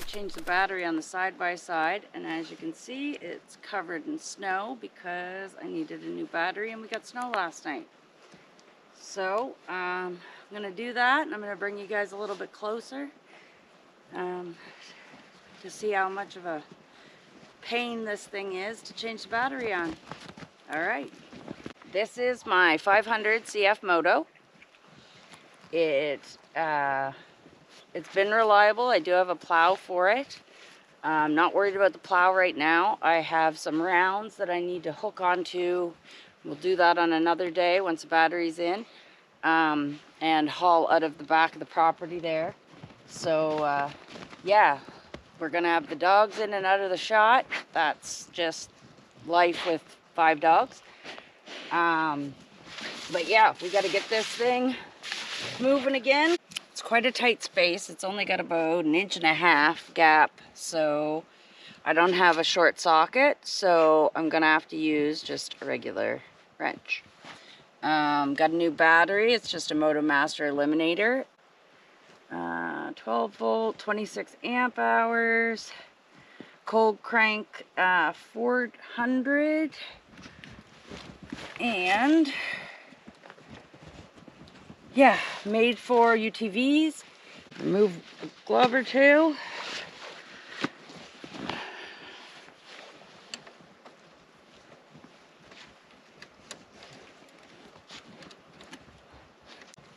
change the battery on the side-by-side, and as you can see, it's covered in snow because I needed a new battery and we got snow last night. So I'm going to do that, and I'm going to bring you guys a little bit closer to see how much of a pain this thing is to change the battery on. Alright, this is my 500 CF Moto. It's been reliable. I do have a plow for it. I'm not worried about the plow right now. I have some rounds that I need to hook onto. We'll do that on another day once the battery's in, and haul out of the back of the property there. So yeah, we're gonna have the dogs in and out of the shot. That's just life with 5 dogs. But yeah, we got to get this thing moving again. It's quite a tight space. It's only got about 1.5 inch gap, so I don't have a short socket, so I'm gonna have to use just a regular wrench. Got a new battery. It's just a MotoMaster Eliminator, 12 volt, 26 amp hours, cold crank 400, and yeah, made for UTVs. Remove a glove or two.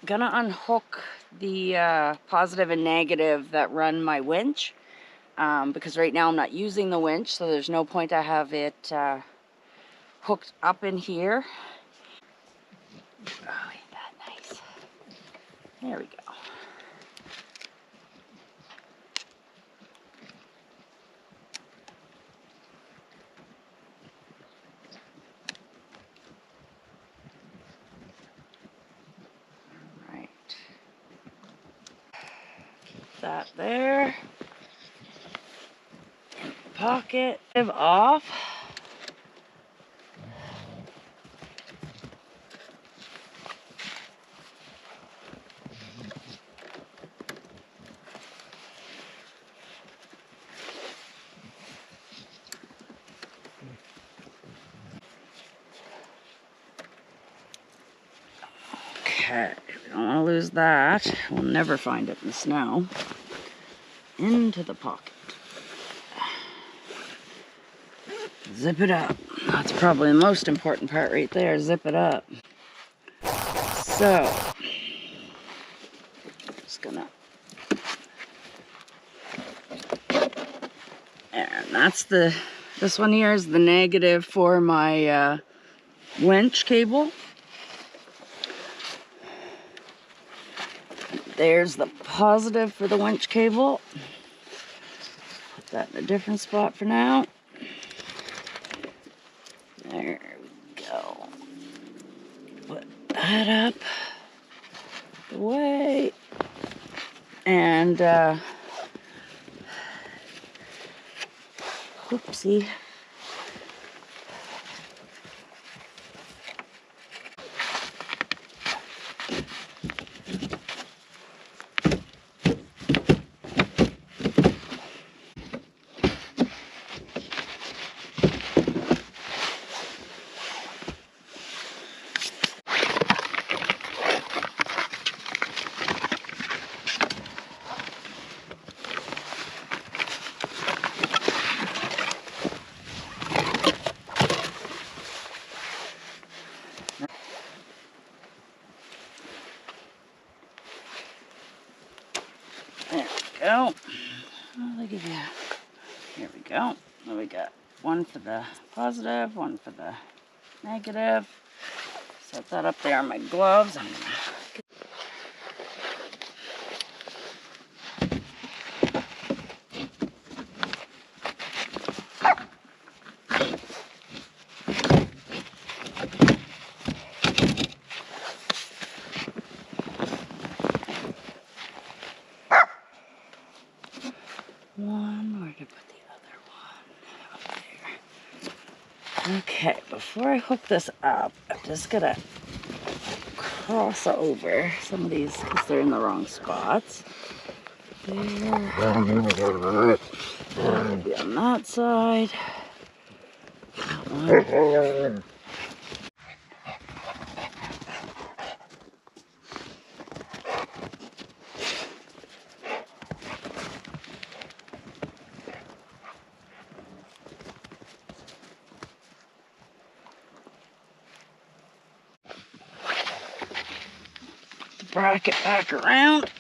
Gonna unhook the positive and negative that run my winch, because right now I'm not using the winch, so there's no point I have it hooked up in here. Oh, ain't that nice? There we go. Right. Keep that there. Pocket off. Okay, we don't want to lose that. We'll never find it in the snow. Into the pocket. Zip it up. That's probably the most important part right there. Zip it up. So, just gonna, and that's this one here is the negative for my winch cable. There's the positive for the winch cable. Put that in a different spot for now. There we go. Put that up the way. And whoopsie. There we go. Oh, look at that. Here we go. Then we got one for the positive, one for the negative. Set that up there on my gloves. I'm gonna where to put the other one? Up there. Okay, before I hook this up, I'm just gonna cross over some of these because they're in the wrong spots. There. Maybe on that side. That one. The bracket back around.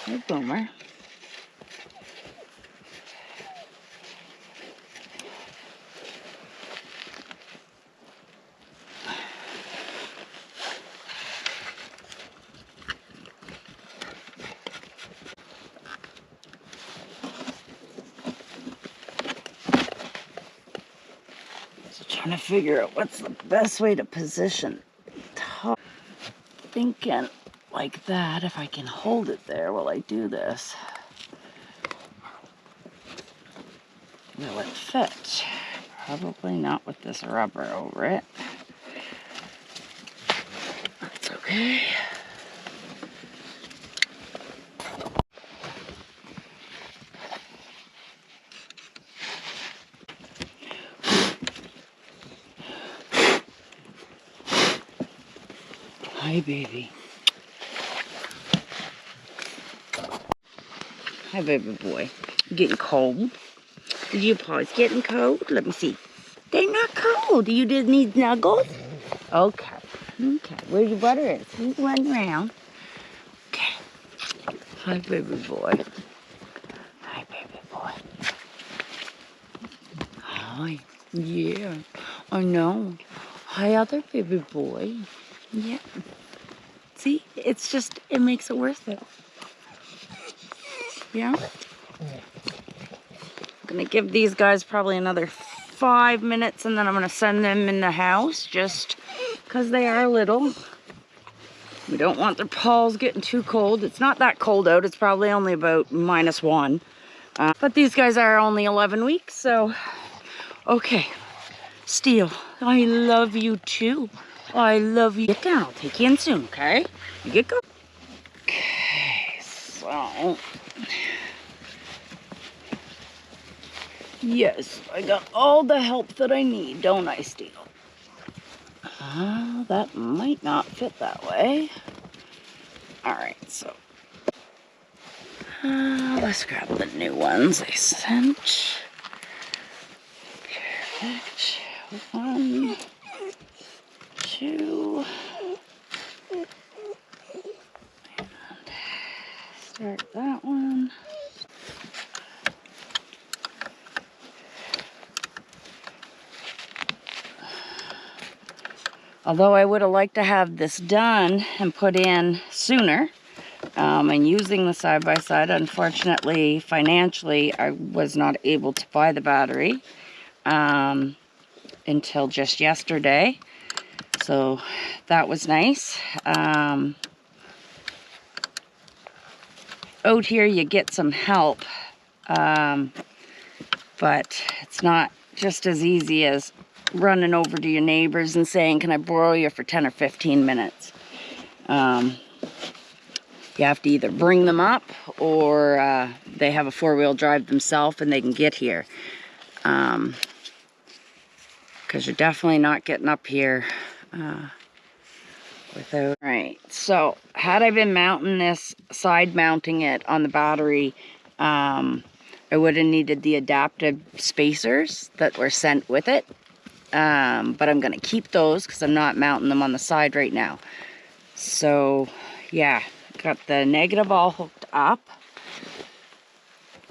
Hey, Boomer. So trying to figure out what's the best way to position top. Thinking like that, if I can hold it there while I do this. Will it fit? Probably not with this rubber over it. That's okay. Hi, baby. Hi, baby boy. Getting cold? Did your paws getting cold? Let me see. They're not cold. You just need snuggles? Okay. Okay. Where's your butter is? He's running around. Okay. Hi, baby boy. Hi, baby boy. Hi. Yeah. I know. Hi, other baby boy. Yeah. See? It's just, it makes it worth it. Yeah? I'm gonna give these guys probably another 5 minutes and then I'm gonna send them in the house just because they are little. We don't want their paws getting too cold. It's not that cold out. It's probably only about -1. But these guys are only 11 weeks, so okay. Steel, I love you too. I love you. Get down. I'll take you in soon, okay? You get going. Okay, so yes, I got all the help that I need, don't I, Steel? That might not fit that way. All right, so let's grab the new ones I sent. Perfect. 1, 2. And start that one. Although I would have liked to have this done and put in sooner, and using the side-by-side, unfortunately, financially, I was not able to buy the battery until just yesterday. So that was nice. Out here you get some help, but it's not just as easy as running over to your neighbors and saying, can I borrow you for 10 or 15 minutes? You have to either bring them up or they have a 4-wheel drive themselves and they can get here. Because you're definitely not getting up here without. Right, so had I been mounting this, side mounting it on the battery, I would have needed the adaptive spacers that were sent with it. But I'm going to keep those because I'm not mounting them on the side right now. So yeah, got the negative all hooked up.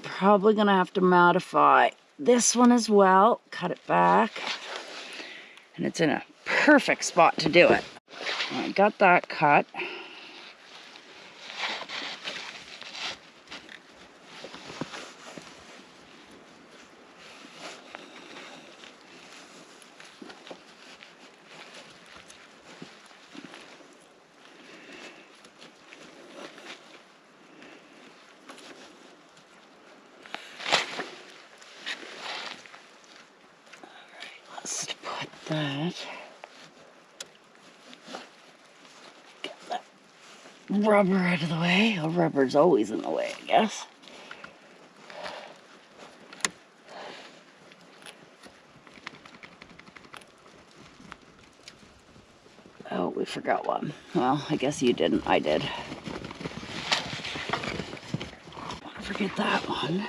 Probably going to have to modify this one as well. Cut it back. And it's in a perfect spot to do it. I got that cut. Let's that. Get that rubber out of the way. Oh, rubber's always in the way, I guess. Oh, we forgot one. Well, I guess you didn't. I did. Don't forget that one.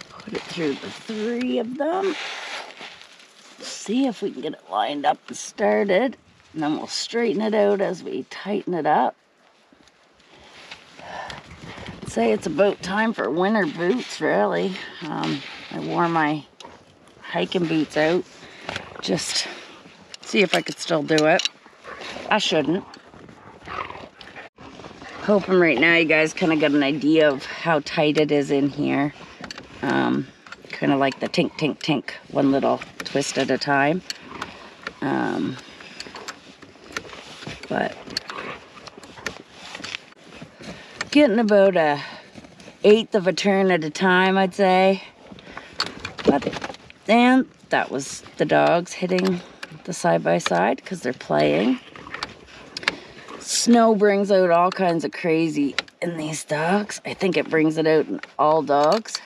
Put it through the 3 of them. See if we can get it lined up and started. And then we'll straighten it out as we tighten it up. I'd say it's about time for winter boots, really. I wore my hiking boots out. Just see if I could still do it. I shouldn't. Hoping right now you guys kind of get an idea of how tight it is in here. Kind of like the tink, tink, tink, one little twist at a time. But getting about a 1/8 of a turn at a time, I'd say. But then that was the dogs hitting the side-by-side because they're playing. Snow brings out all kinds of crazy in these dogs. I think it brings it out in all dogs.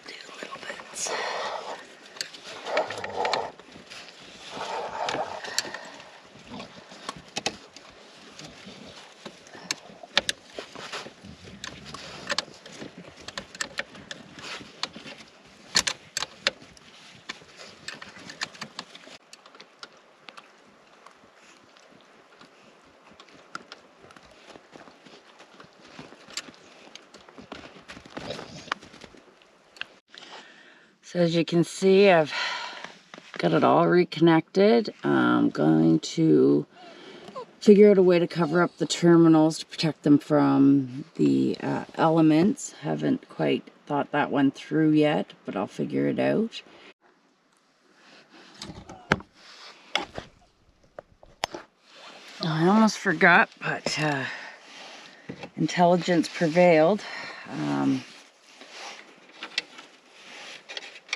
Do little bits. So as you can see, I've got it all reconnected. I'm going to figure out a way to cover up the terminals to protect them from the elements. Haven't quite thought that one through yet, but I'll figure it out. I almost forgot, but intelligence prevailed.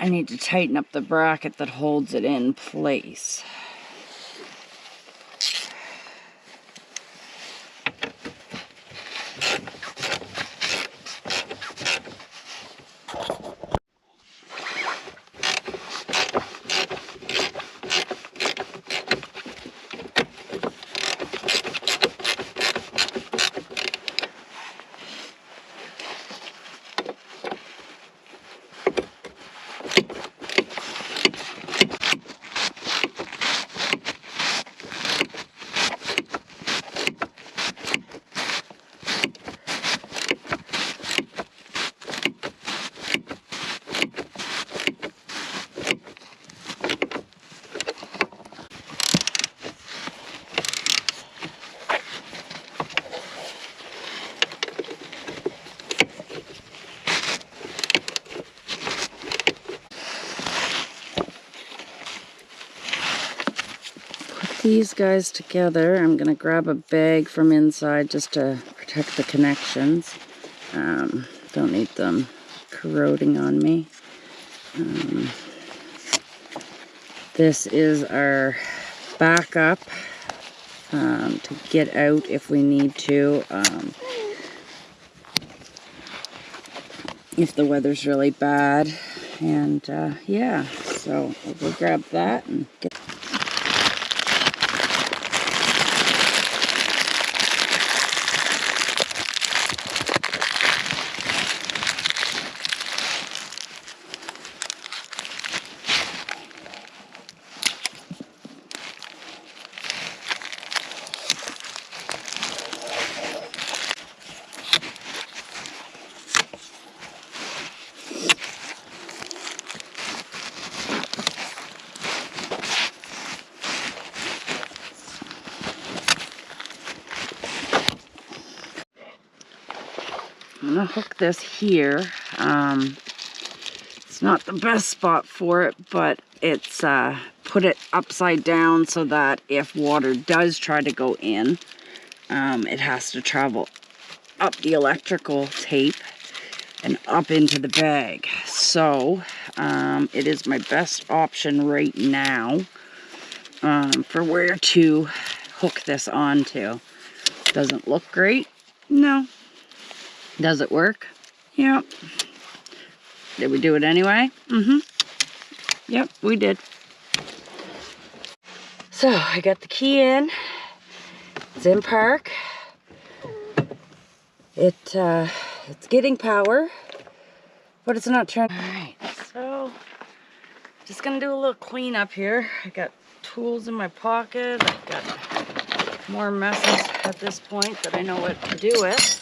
I need to tighten up the bracket that holds it in place. These guys together. I'm going to grab a bag from inside just to protect the connections. Don't need them corroding on me. This is our backup to get out if we need to. If the weather's really bad. And yeah, so we'll go grab that and get... I'm going to hook this here. It's not the best spot for it, but it's put it upside down so that if water does try to go in, it has to travel up the electrical tape and up into the bag. So it is my best option right now for where to hook this onto. Doesn't look great? No. Does it work? Yep. Did we do it anyway? Mm-hmm. Yep, we did. So I got the key in. It's in park. It's getting power, but it's not turning. All right, so just gonna do a little cleanup here. I got tools in my pocket. I've got more messes at this point that I know what to do with.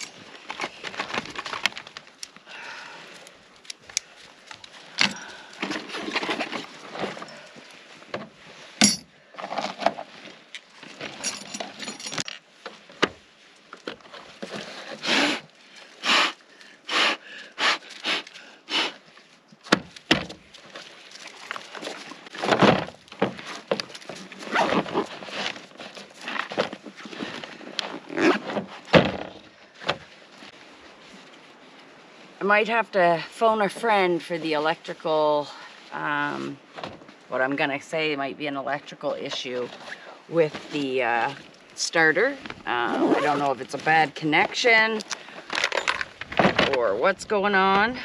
I might have to phone a friend for the electrical, what I'm gonna say might be an electrical issue with the starter. I don't know if it's a bad connection or what's going on.